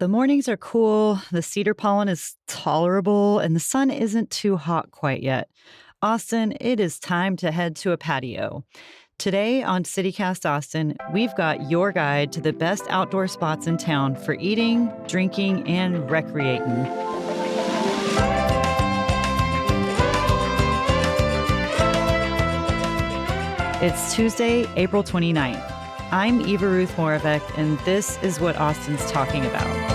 The mornings are cool, the cedar pollen is tolerable, and the sun isn't too hot quite yet. Austin, it is time to head to a patio. Today on CityCast Austin, we've got your guide to the best outdoor spots in town for eating, drinking, and recreating. It's Tuesday, April 29th. I'm Eva Ruth Moravec, and this is what Austin's talking about.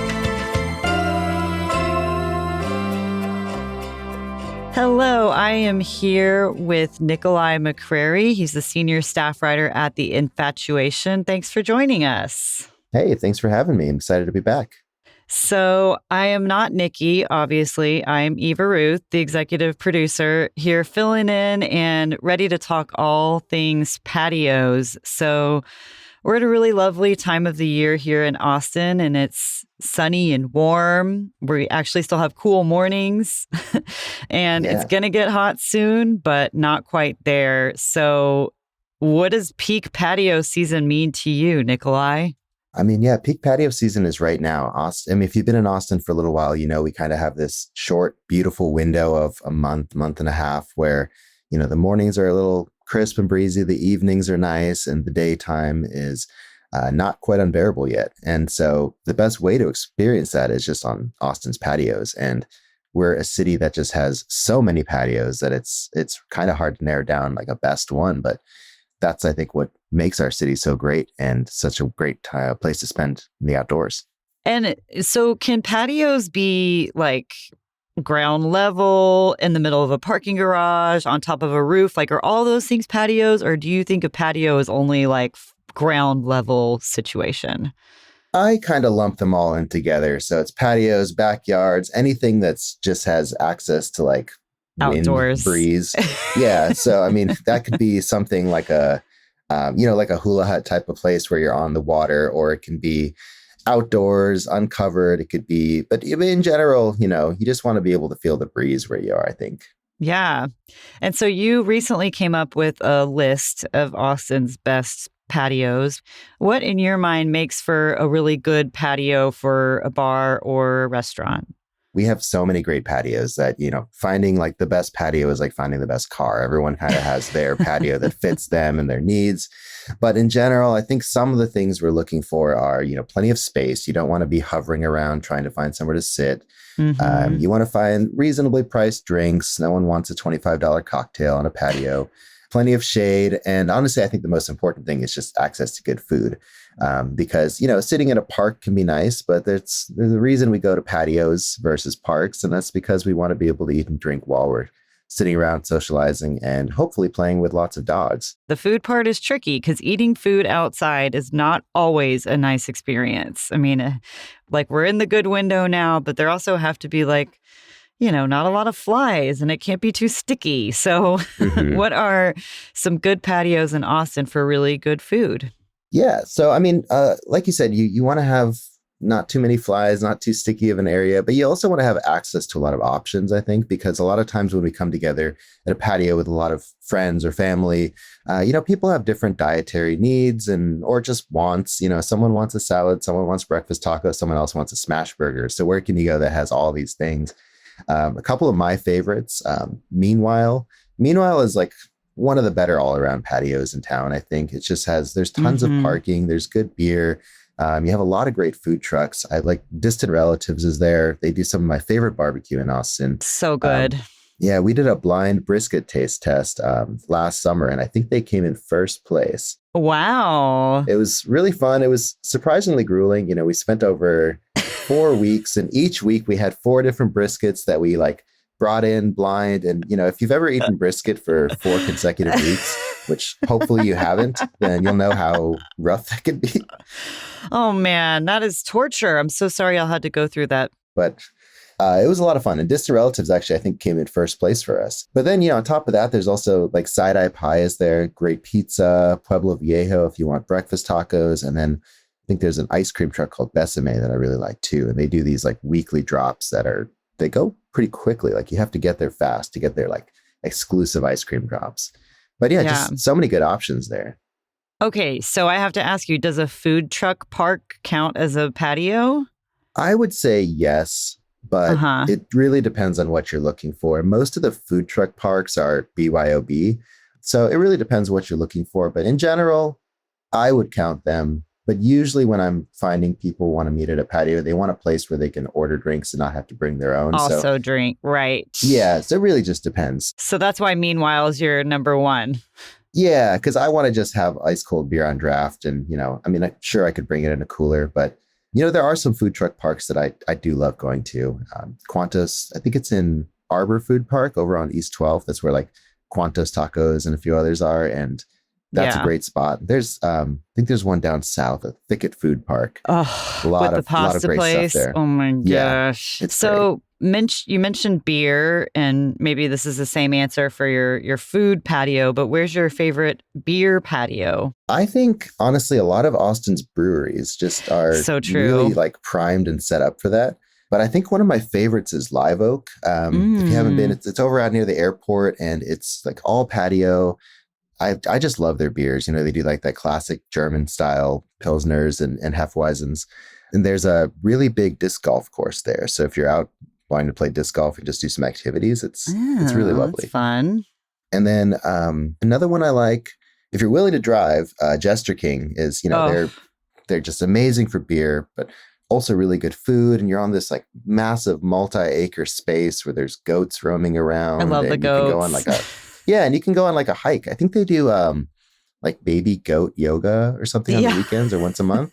Hello, I am here with Nikolai McCrary. He's the senior staff writer at The Infatuation. Thanks for joining us. Hey, thanks for having me. I'm excited to be back. So I am not Nikki, obviously. I'm Eva Ruth, the executive producer, here filling in and ready to talk all things patios. So we're at a really lovely time of the year here in Austin, and it's sunny and warm. We actually still have cool mornings, and It's going to get hot soon, but not quite there. So what does peak patio season mean to you, Nikolai? Peak patio season is right now. Austin, if you've been in Austin for a little while, we kind of have this short, beautiful window of a month and a half where, the mornings are a little crisp and breezy, the evenings are nice, and the daytime is not quite unbearable yet. And so the best way to experience that is just on Austin's patios. And we're a city that just has so many patios that it's kind of hard to narrow down like a best one. But that's, I think, what makes our city so great and such a great place to spend in the outdoors. And so can patios be like ground level, in the middle of a parking garage, on top of a roof? Like, are all those things patios? Or do you think a patio is only like ground level situation? I kind of lump them all in together. So it's patios, backyards, anything that's just has access to like outdoors wind, breeze. Yeah. So, that could be something like like a hula hut type of place where you're on the water, or it can be outdoors, uncovered. It could be, but in general, you just want to be able to feel the breeze where you are, I think. Yeah. And so you recently came up with a list of Austin's best patios. What in your mind makes for a really good patio for a bar or a restaurant? We have so many great patios that, finding like the best patio is like finding the best car. Everyone kind of has their patio that fits them and their needs. But in general, I think some of the things we're looking for are, plenty of space. You don't want to be hovering around trying to find somewhere to sit. Mm-hmm. You want to find reasonably priced drinks. No one wants a $25 cocktail on a patio. Plenty of shade. And honestly, I think the most important thing is just access to good food. Because, sitting in a park can be nice, but there's a reason we go to patios versus parks. And that's because we want to be able to eat and drink while we're sitting around socializing and hopefully playing with lots of dogs. The food part is tricky because eating food outside is not always a nice experience. Like we're in the good window now, but there also have to be like, not a lot of flies, and it can't be too sticky. So What are some good patios in Austin for really good food? Yeah. So, like you said, you want to have not too many flies, not too sticky of an area, but you also want to have access to a lot of options, I think, because a lot of times when we come together at a patio with a lot of friends or family, people have different dietary needs or just wants. Someone wants a salad, someone wants breakfast tacos, someone else wants a smash burger. So where can you go that has all these things? A couple of my favorites, Meanwhile is like one of the better all around patios in town. I think it just there's tons of parking. There's good beer. You have a lot of great food trucks. I like Distant Relatives is there. They do some of my favorite barbecue in Austin. So good. Yeah, we did a blind brisket taste test last summer, and I think they came in first place. Wow. It was really fun. It was surprisingly grueling. We spent over 4 weeks, and each week we had 4 different briskets that we like brought in blind. And, if you've ever eaten brisket for 4 consecutive weeks, which hopefully you haven't, then you'll know how rough that can be. Oh, man, that is torture. I'm so sorry I'll have to go through that. But it was a lot of fun. And Distant Relatives actually, I think, came in first place for us. But then, on top of that, there's also like Side-Eye Pie is there, great pizza, Pueblo Viejo if you want breakfast tacos. And then I think there's an ice cream truck called Besame that I really like too. And they do these like weekly drops they go pretty quickly. Like you have to get there fast to get their like exclusive ice cream drops. But yeah, just so many good options there. Okay, so I have to ask you, does a food truck park count as a patio? I would say yes, but Uh-huh. it really depends on what you're looking for. Most of the food truck parks are BYOB. So it really depends what you're looking for. But in general, I would count them. But usually when I'm finding people want to meet at a patio, they want a place where they can order drinks and not have to bring their own. So Also drink, right. yeah, so it really just depends. So that's why Meanwhile is your number one. Yeah, because I want to just have ice cold beer on draft. And, I mean, sure, I could bring it in a cooler, but, there are some food truck parks that I do love going to. Qantas, I think it's in Arbor Food Park over on East 12th. That's where like Qantas Tacos and a few others are. And that's a Yeah. great spot. There's, I think there's one down south, a Thicket Food Park. Oh, A with lot the of, lot of pasta great stuff place. there. Oh my Yeah, gosh. it's great. So you mentioned beer, and maybe this is the same answer for your food patio, but where's your favorite beer patio? I think honestly, a lot of Austin's breweries just are So true. really like primed and set up for that. But I think one of my favorites is Live Oak. If you haven't been, Mm, it's over out near the airport, and it's like all patio. I just love their beers. They do like that classic German style Pilsners and Hefeweizens. And there's a really big disc golf course there. So if you're out wanting to play disc golf and just do some activities, it's really oh, that's lovely. fun. And then another one I like, if you're willing to drive, Jester King is, Oh, they're just amazing for beer, but also really good food. And you're on this like massive multi-acre space where there's goats roaming I around, love the and you can go on goats. like and you can go on like a hike. I think they do like baby goat yoga or something on the Yeah. weekends or once a month.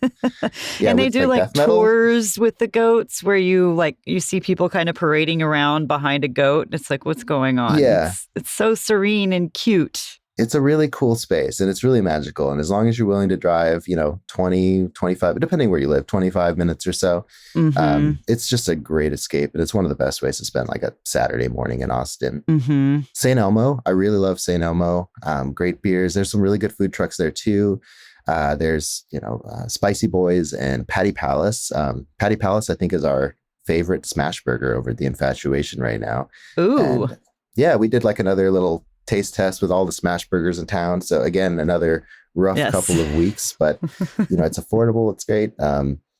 Yeah, And they with do like like death metal. tours with the goats where you see people kind of parading around behind a goat. It's like, what's going on? Yeah, It's so serene and cute. it's a really cool space and it's really magical. And as long as you're willing to drive, 20, 25, depending where you live, 25 minutes or so, Mm-hmm. it's just a great escape. And it's one of the best ways to spend like a Saturday morning in Austin. Mm-hmm. St. Elmo, I really love St. Elmo. Great beers. There's some really good food trucks there too. There's, Spicy Boys and Patty Palace. Patty Palace, I think, is our favorite smash burger over at the Infatuation right now. Ooh, And yeah, we did like another little taste test with all the smash burgers in town. So again, another rough yes. couple of weeks, but it's affordable. It's great.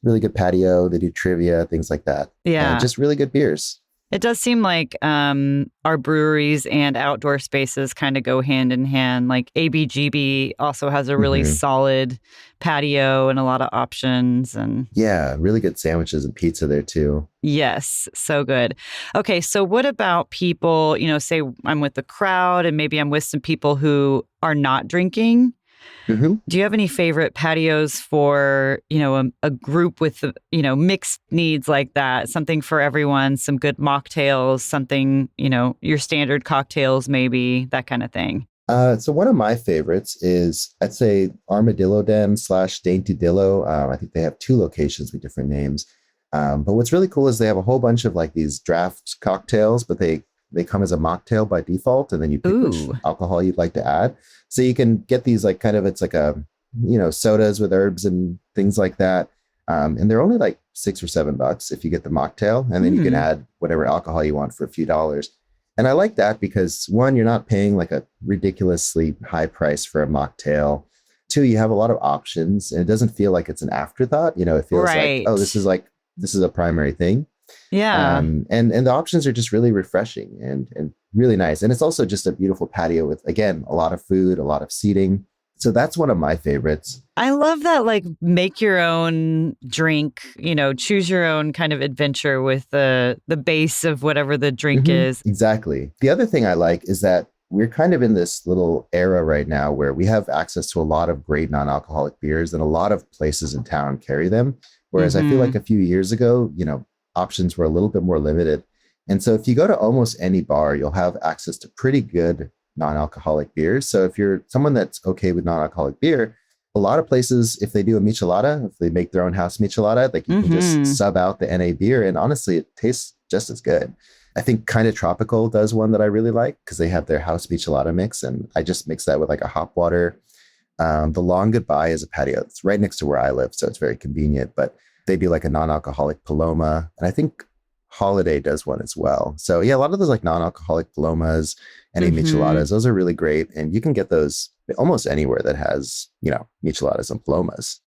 Really good patio. They do trivia, things like that. And Yeah. just really good beers. It does seem like our breweries and outdoor spaces kind of go hand in hand. Like ABGB also has a really Mhm. solid patio and a lot of options. And Yeah, really good sandwiches and pizza there too. yes, so good. Okay, so what about people, say I'm with the crowd and maybe I'm with some people who are not drinking? Hmm. Do you have any favorite patios for, a group with, mixed needs like that? Something for everyone, some good mocktails, something, your standard cocktails, maybe, that kind of thing. So one of my favorites is, I'd say, Armadillo Den / Dainty Dillo. I think they have two locations with different names. But what's really cool is they have a whole bunch of like these draft cocktails, but they come as a mocktail by default, and then you pick which Ooh, alcohol you'd like to add. So you can get these like kind of, it's like a, sodas with herbs and things like that. And they're only like $6 or $7 if you get the mocktail, and then you can hmm, add whatever alcohol you want for a few dollars. And I like that because one, you're not paying like a ridiculously high price for a mocktail. Two, you have a lot of options and it doesn't feel like it's an afterthought. It feels like, oh, right. this is a primary thing. Yeah. And the options are just really refreshing and really nice. And it's also just a beautiful patio with, again, a lot of food, a lot of seating. So that's one of my favorites. I love that, like, make your own drink, choose your own kind of adventure with the base of whatever the drink Mhm, is. exactly. The other thing I like is that we're kind of in this little era right now where we have access to a lot of great non-alcoholic beers and a lot of places in town carry them. Whereas I feel Mm-hmm. like a few years ago, options were a little bit more limited. And so if you go to almost any bar, you'll have access to pretty good non-alcoholic beers. So if you're someone that's okay with non-alcoholic beer, a lot of places, if they do a michelada, if they make their own house michelada, like you can just Mm-hmm. sub out the NA beer. And honestly, it tastes just as good. I think Kind of Tropical does one that I really like because they have their house michelada mix. And I just mix that with like a hop water. The Long Goodbye is a patio. It's right next to where I live. So it's very convenient. But they do like a non-alcoholic Paloma. And I think Holiday does one as well. So yeah, a lot of those like non-alcoholic Palomas and Mm-hmm. micheladas, those are really great. And you can get those almost anywhere that has, micheladas and Palomas.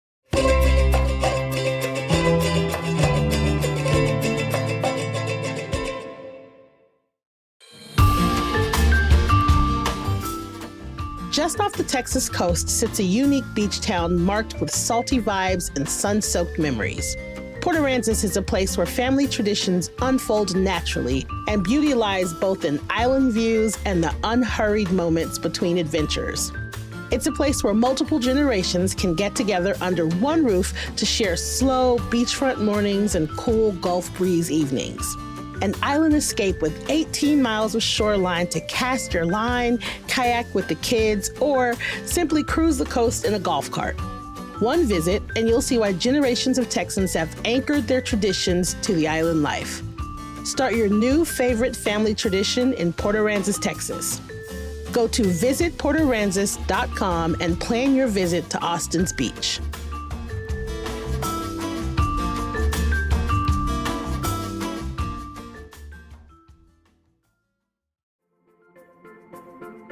Just off the Texas coast sits a unique beach town marked with salty vibes and sun-soaked memories. Port Aransas is a place where family traditions unfold naturally, and beauty lies both in island views and the unhurried moments between adventures. It's a place where multiple generations can get together under one roof to share slow beachfront mornings and cool Gulf breeze evenings. An island escape with 18 miles of shoreline to cast your line, kayak with the kids, or simply cruise the coast in a golf cart. One visit, and you'll see why generations of Texans have anchored their traditions to the island life. Start your new favorite family tradition in Port Aransas, Texas. Go to visitportaransas.com and plan your visit to Austin's beach.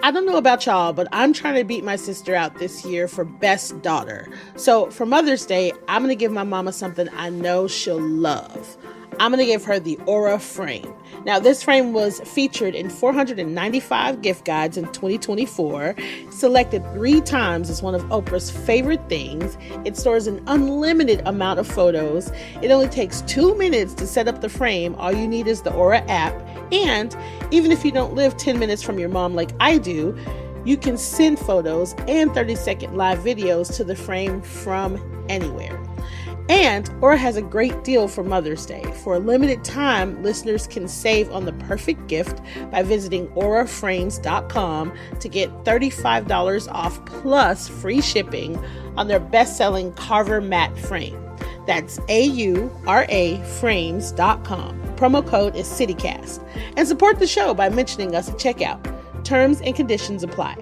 I don't know about y'all, but I'm trying to beat my sister out this year for best daughter. So for Mother's Day, I'm going to give my mama something I know she'll love. I'm going to give her the Aura frame. Now, this frame was featured in 495 gift guides in 2024, selected 3 times as one of Oprah's favorite things. It stores an unlimited amount of photos. It only takes 2 minutes to set up the frame. All you need is the Aura app. And even if you don't live 10 minutes from your mom like I do, you can send photos and 30-second live videos to the frame from anywhere. And Aura has a great deal for Mother's Day. For a limited time, listeners can save on the perfect gift by visiting auraframes.com to get $35 off plus free shipping on their best-selling Carver matte frame. That's AURA frames.com. Promo code is CityCast. And support the show by mentioning us at checkout. Terms and conditions apply.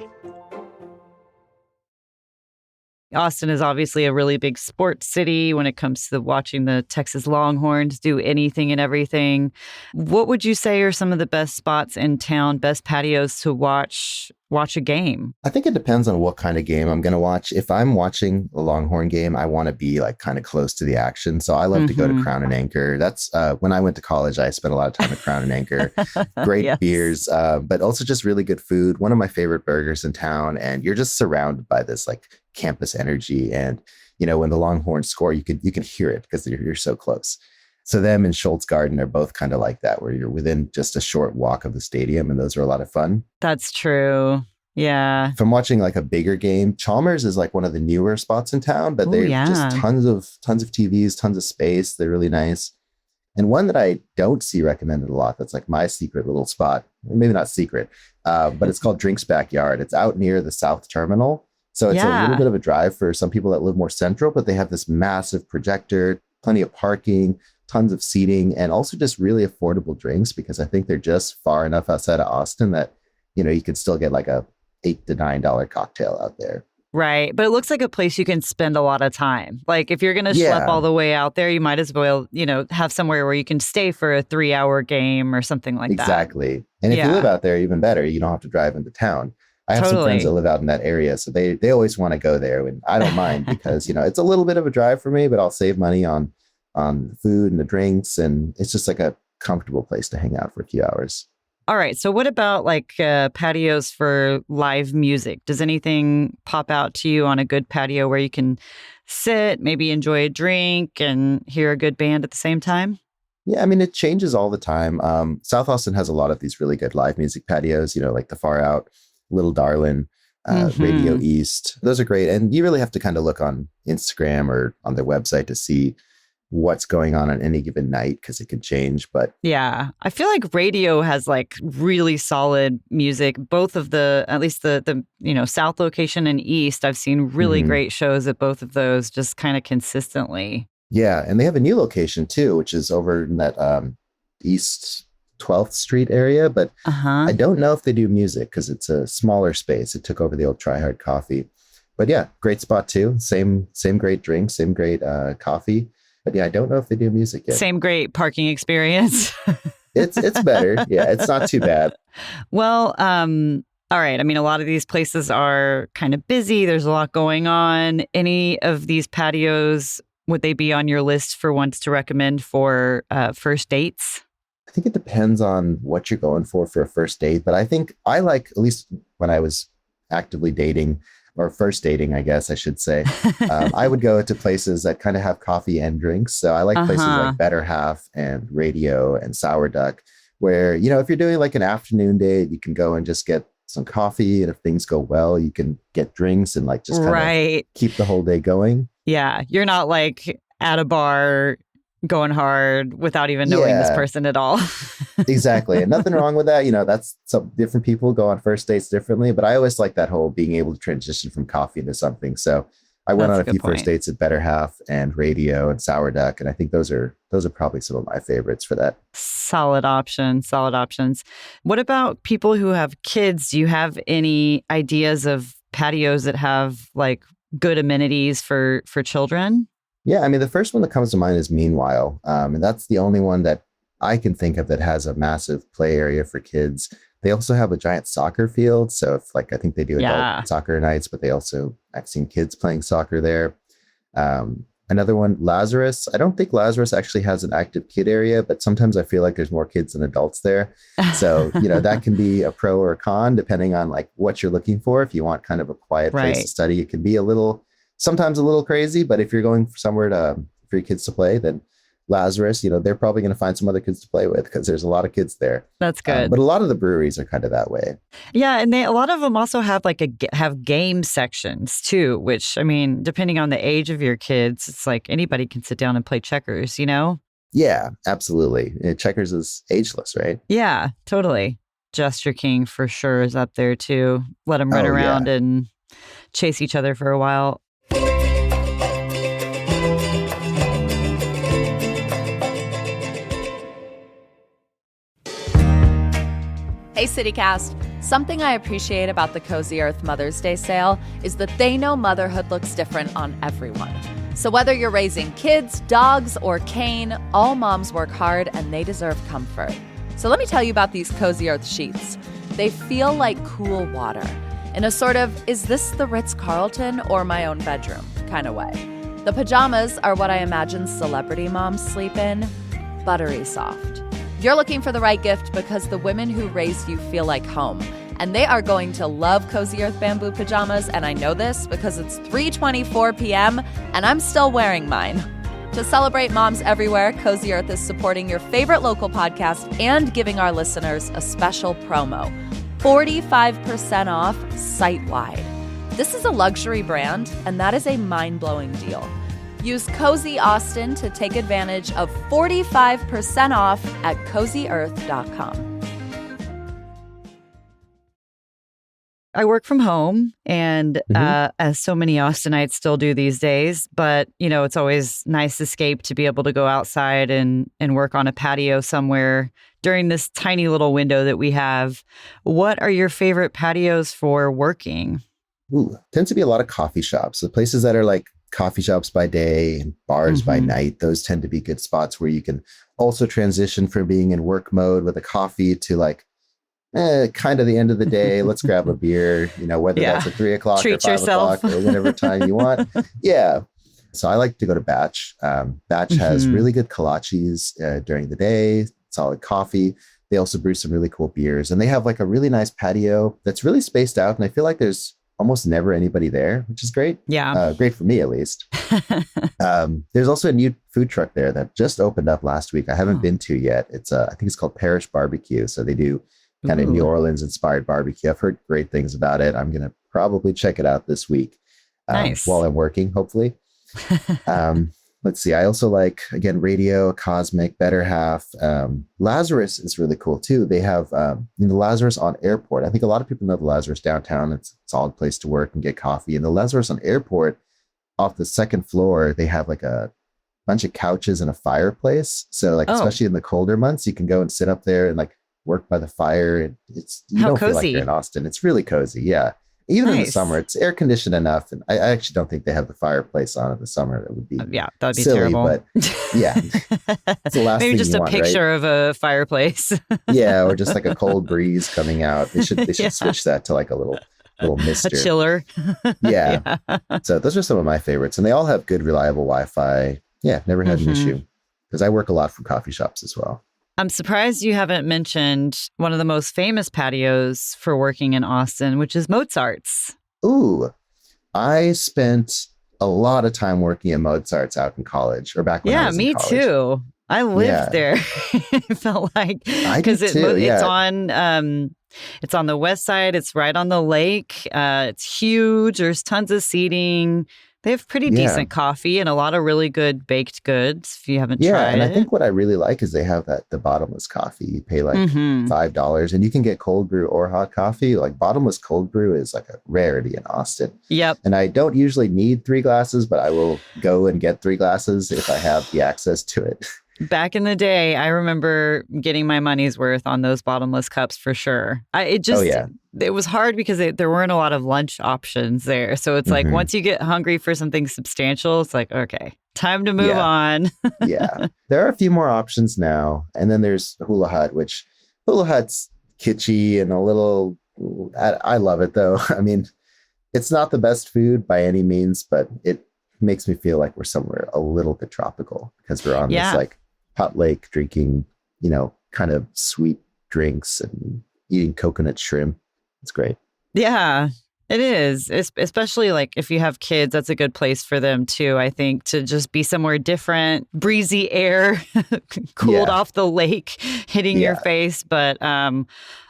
Austin is obviously a really big sports city when it comes to watching the Texas Longhorns do anything and everything. What would you say are some of the best spots in town, best patios to watch a game? I think it depends on what kind of game I'm going to watch. If I'm watching a Longhorn game, I want to be like kind of close to the action. So I love to go to Crown and Anchor. That's when I went to college, I spent a lot of time at Crown and Anchor. Great Yes. beers, but also just really good food. One of my favorite burgers in town. And you're just surrounded by this like campus energy. And, you know, when the Longhorns score, you can hear it because you're so close. So them and Schultz Garden are both kind of like that, where you're within just a short walk of the stadium. And those are a lot of fun. That's true. Yeah. If I'm watching like a bigger game, Chalmers is like one of the newer spots in town, but they're just tons of TVs, tons of space. They're really nice. And one that I don't see recommended a lot, that's like my secret little spot, maybe not secret, but it's called Drinks Backyard. It's out near the South Terminal. So it's a little bit of a drive for some people that live more central, but they have this massive projector, plenty of parking, tons of seating, and also just really affordable drinks because I think they're just far enough outside of Austin that, you know, you could still get like a $8 to $9 cocktail out there. Right. But it looks like a place you can spend a lot of time. Like if you're going to schlep all the way out there, you might as well, you know, have somewhere where you can stay for a 3-hour game or something like that. Exactly. And if you live out there, even better, you don't have to drive into town. I have some friends that live out in that area, so they always want to go there, and I don't mind because, you know, it's a little bit of a drive for me, but I'll save money on the food and the drinks, and it's just like a comfortable place to hang out for a few hours. All right. So what about like patios for live music? Does anything pop out to you on a good patio where you can sit, maybe enjoy a drink and hear a good band at the same time? Yeah, I mean, it changes all the time. South Austin has a lot of these really good live music patios, you know, like the Far Out, Little Darlin, Radio East. Those are great. And you really have to kind of look on Instagram or on their website to see what's going on any given night because it can change. But yeah, I feel like Radio has like really solid music. Both of at least the you know, South location and East, I've seen really great shows at both of those just kind of consistently. Yeah, and they have a new location too, which is over in that East 12th Street area, but I don't know if they do music because it's a smaller space. It took over the old Try Hard Coffee. But yeah, great spot too. Same great drink, same great coffee. But yeah, I don't know if they do music yet. Same great parking experience. It's better. Yeah, it's not too bad. Well, all right. I mean, a lot of these places are kind of busy. There's a lot going on. Any of these patios, would they be on your list for ones to recommend for first dates? I think it depends on what you're going for a first date. But I think I like, at least when I was actively dating or first dating, I guess I should say, I would go to places that kind of have coffee and drinks. So I like places Uh-huh. like Better Half and Radio and Sour Duck, where, if you're doing like an afternoon date, you can go and just get some coffee. And if things go well, you can get drinks and like just kind of Right. keep the whole day going. Yeah. You're not like at a bar going hard without even knowing this Yeah, person at all. exactly. And nothing wrong with that. That's some different people go on first dates differently, but I always like that whole being able to transition from coffee into something. So I went That's on a a good few first point. dates at Better Half and Radio and Sour Duck. And I think those are probably some of my favorites for that. Solid options. Solid options. What about people who have kids? Do you have any ideas of patios that have like good amenities for children? Yeah, I mean, the first one that comes to mind is Meanwhile. And that's the only one that I can think of that has a massive play area for kids. They also have a giant soccer field. So if like, I think they do Yeah. adult soccer nights, but I've seen kids playing soccer there. Another one, Lazarus. I don't think Lazarus actually has an active kid area, but sometimes I feel like there's more kids than adults there. So, that can be a pro or a con depending on like what you're looking for. If you want kind of a quiet place to Right. study, it can be sometimes a little crazy, but if you're going somewhere for your kids to play, then Lazarus, they're probably going to find some other kids to play with because there's a lot of kids there. That's good. But a lot of the breweries are kind of that way. Yeah, and a lot of them also have like have game sections too, which I mean, depending on the age of your kids, it's like anybody can sit down and play checkers, Yeah, absolutely. Checkers is ageless, right? Yeah, totally. Gesture King for sure is up there too. Let them run Oh, yeah. around and chase each other for a while. Hey CityCast! Something I appreciate about the Cozy Earth Mother's Day sale is that they know motherhood looks different on everyone. So whether you're raising kids, dogs, or cane, all moms work hard and they deserve comfort. So let me tell you about these Cozy Earth sheets. They feel like cool water, in a sort of, is this the Ritz-Carlton or my own bedroom kind of way. The pajamas are what I imagine celebrity moms sleep in, buttery soft. You're looking for the right gift because the women who raised you feel like home. And they are going to love Cozy Earth bamboo pajamas, and I know this because it's 3:24 p.m. and I'm still wearing mine. To celebrate moms everywhere, Cozy Earth is supporting your favorite local podcast and giving our listeners a special promo. 45% off site-wide. This is a luxury brand, and that is a mind-blowing deal. Use Cozy Austin to take advantage of 45% off at CozyEarth.com. I work from home, and as so many Austinites still do these days, but it's always nice escape to be able to go outside and work on a patio somewhere during this tiny little window that we have. What are your favorite patios for working? Ooh, tends to be a lot of coffee shops. The places that are like coffee shops by day and bars by night, those tend to be good spots where you can also transition from being in work mode with a coffee to like kind of the end of the day. Let's grab a beer, whether that's at 3 o'clock Treat or 5 yourself. o'clock or whatever time you want. Yeah. So I like to go to Batch. Batch has really good kolaches during the day, solid coffee. They also brew some really cool beers, and they have like a really nice patio that's really spaced out. And I feel like there's almost never anybody there, which is great. Yeah. Great for me, at least. There's also a new food truck there that just opened up last week. I haven't been to yet. It's I think it's called Parish Barbecue. So they do kind of New Orleans inspired barbecue. I've heard great things about it. I'm going to probably check it out this week Nice. while I'm working, hopefully. Let's see. I also like, again, Radio, Cosmic, Better Half. Lazarus is really cool too. They have the Lazarus on Airport. I think a lot of people know the Lazarus downtown. It's a solid place to work and get coffee. And the Lazarus on Airport, off the second floor, they have like a bunch of couches and a fireplace. So like, especially in the colder months, you can go and sit up there and like work by the fire. You How don't feel like cozy. you're in Austin. It's really cozy. Yeah. Even in the Nice. summer, it's air conditioned enough. And I actually don't think they have the fireplace on in the summer. That would be Yeah, that'd be silly, terrible. but yeah, it's the last Maybe thing just you a want, picture of a fireplace. Yeah, or just like a cold breeze coming out. They should Yeah. switch that to like a little A mister. chiller. Yeah. So those are some of my favorites, and they all have good, reliable Wi-Fi. Yeah, never had an issue because I work a lot from coffee shops as well. I'm surprised you haven't mentioned one of the most famous patios for working in Austin, which is Mozart's. Ooh, I spent a lot of time working at Mozart's out in college or back when I Yeah, was in me college. too. I lived Yeah, there. It felt like I because did too. Yeah. it's on the west side. It's right on the lake. It's huge. There's tons of seating. They have pretty Yeah. decent coffee and a lot of really good baked goods. If you haven't Yeah. tried And I it, think what I really like is they have the bottomless coffee. You pay like hmm $5 and you can get cold brew or hot coffee. Like bottomless cold brew is like a rarity in Austin. Yep. And I don't usually need 3 glasses, but I will go and get 3 glasses if I have the access to it. Back in the day, I remember getting my money's worth on those bottomless cups for sure. Oh yeah. It was hard because there weren't a lot of lunch options there. So it's like Hmm. once you get hungry for something substantial, it's like, okay, time to move Yeah. on. Yeah. There are a few more options now. And then there's Hula Hut, which Hula Hut's kitschy and a little, I love it though. I mean, it's not the best food by any means, but it makes me feel like we're somewhere a little bit tropical because we're on this Yeah. like hot lake drinking, kind of sweet drinks and eating coconut shrimp. It's great. Yeah, it is. Especially like if you have kids, that's a good place for them too, I think, to just be somewhere different, breezy air, cooled Yeah. off the lake, hitting your Yeah. face, but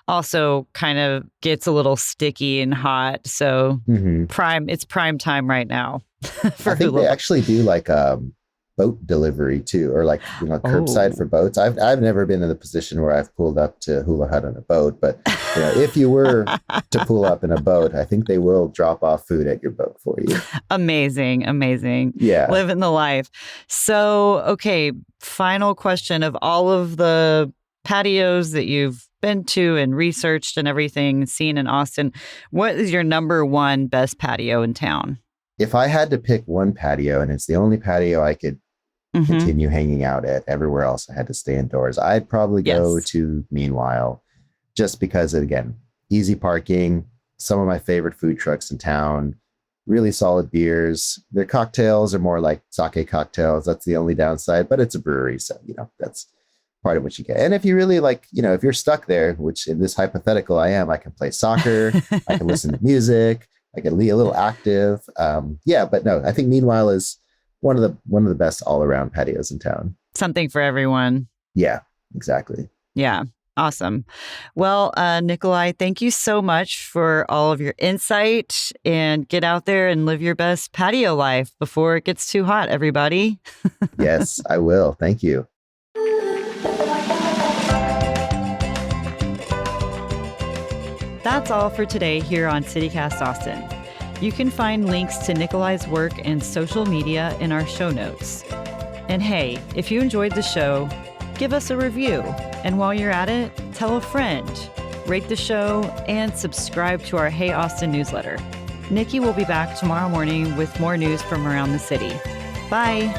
also kind of gets a little sticky and hot. So Hmm. it's prime time right now for I think hula. they actually do like boat delivery too, or like curbside Oh. for boats. I've never been in the position where I've pulled up to Hula Hut on a boat, but if you were to pull up in a boat, I think they will drop off food at your boat for you. Amazing, amazing. Yeah. Living the life. So, okay, final question of all of the patios that you've been to and researched and everything seen in Austin, what is your number one best patio in town? If I had to pick one patio and it's the only patio I could Hmm. continue hanging out at, everywhere else I had to stay indoors, I'd probably go Yes. to Meanwhile, just because, again, easy parking, some of my favorite food trucks in town, really solid beers. Their cocktails are more like sake cocktails. That's the only downside, but it's a brewery. So, that's part of what you get. And if you really like, if you're stuck there, which in this hypothetical I am, I can play soccer, I can listen to music, I can be a little active. Yeah, but no, I think Meanwhile is one of the best all around patios in town. Something for everyone. Yeah, exactly. Yeah. Awesome. Well, Nikolai, thank you so much for all of your insight and get out there and live your best patio life before it gets too hot, everybody. Yes, I will. Thank you. That's all for today here on CityCast Austin. You can find links to Nikolai's work and social media in our show notes. And hey, if you enjoyed the show, give us a review. And while you're at it, tell a friend, rate the show, and subscribe to our Hey Austin newsletter. Nikki will be back tomorrow morning with more news from around the city. Bye.